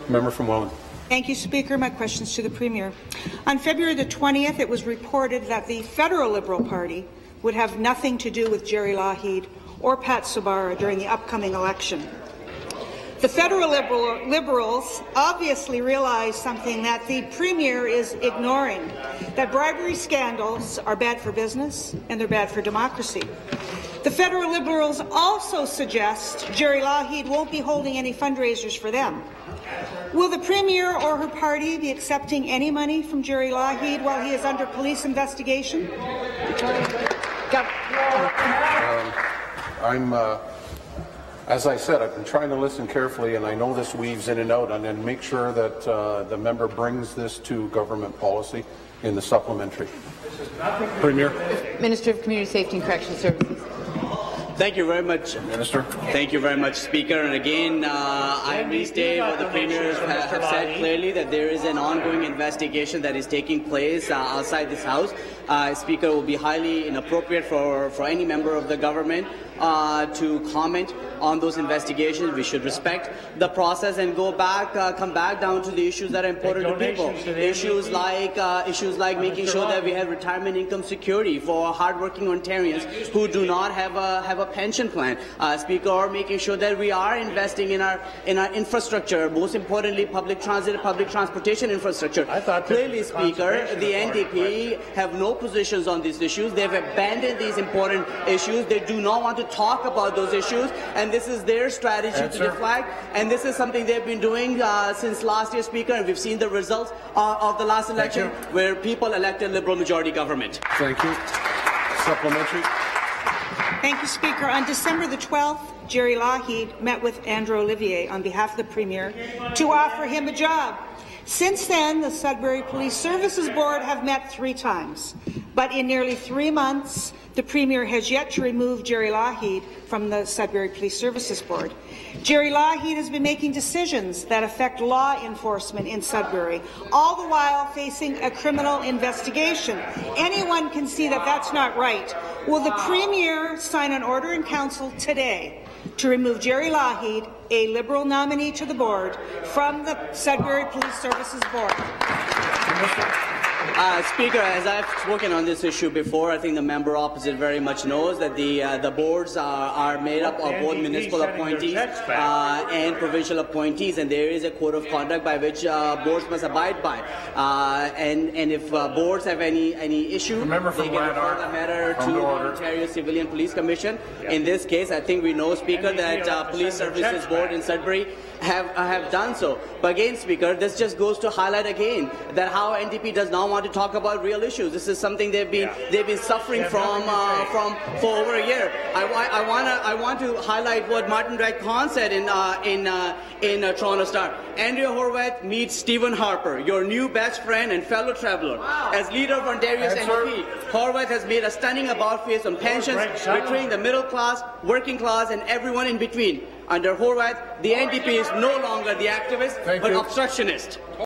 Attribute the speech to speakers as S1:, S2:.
S1: Member from Welland.
S2: Thank you, Speaker. My question is to the Premier. On February the 20th, it was reported that the federal Liberal Party would have nothing to do with Jerry Lougheed or Pat Sabara during the upcoming election. The federal Liberals obviously realize something that the Premier is ignoring, that bribery scandals are bad for business and they're bad for democracy. The federal Liberals also suggest Jerry Lougheed won't be holding any fundraisers for them. Will the Premier or her party be accepting any money from Jerry Lougheed while he is under police investigation?
S1: As I said, I've been trying to listen carefully, and I know this weaves in and out, and then make sure that the member brings this to government policy in the supplementary. Premier.
S3: Minister of Community Safety and Correctional Services.
S4: Thank you very much,
S1: Minister.
S4: Thank you very much, Speaker. And again, I restate what the Premier have said clearly, that there is an ongoing investigation that is taking place outside this House. Speaker, it will be highly inappropriate for any member of the government to comment on those investigations. We should respect the process and come back down to the issues that are important to people. Issues like making sure that we have retirement income security for hardworking Ontarians who do not have a pension plan. Speaker, or making sure that we are investing in our infrastructure, most importantly public transit and public transportation infrastructure. Clearly, Speaker, the NDP have no positions on these issues. They have abandoned these important issues. They do not want to talk about those issues, and this is their strategy to deflect, and this is something they've been doing since last year, Speaker, and we've seen the results of the last election where people elected Liberal majority government.
S1: Thank you. Supplementary.
S2: Thank you, Speaker. On December the 12th, Jerry Lougheed met with Andrew Olivier on behalf of the Premier to offer him a job. Since then, the Sudbury Police Services Board have met 3 times, but in nearly 3 months, the Premier has yet to remove Jerry Lougheed from the Sudbury Police Services Board. Jerry Lougheed has been making decisions that affect law enforcement in Sudbury, all the while facing a criminal investigation. Anyone can see that that's not right. Will the Premier sign an order in Council today to remove Jerry Lougheed, a Liberal nominee to the board, from the Sudbury Police Services Board?
S4: Speaker, as I've spoken on this issue before, I think the member opposite very much knows that the boards are made up of both municipal appointees and provincial appointees, and there is a code of conduct by which boards must abide by. And if boards have any issue, they can refer the matter to the Ontario Civilian Police Commission. In this case, I think we know, Speaker, that Police Services Board in Sudbury have done so. But again, Speaker, this just goes to highlight again that how NDP does not want to talk about real issues. This is something they've been suffering from for over a year. I want to highlight what Martin Drake-Kahn said in Toronto Star. Andrea Horwath meets Stephen Harper, your new best friend and fellow traveller. As leader of Ontario's NDP, Horwath has made a stunning about-face on pensions, betraying the middle class, working class, and everyone in between. Under Horwath, the NDP is no longer the activist, but obstructionist.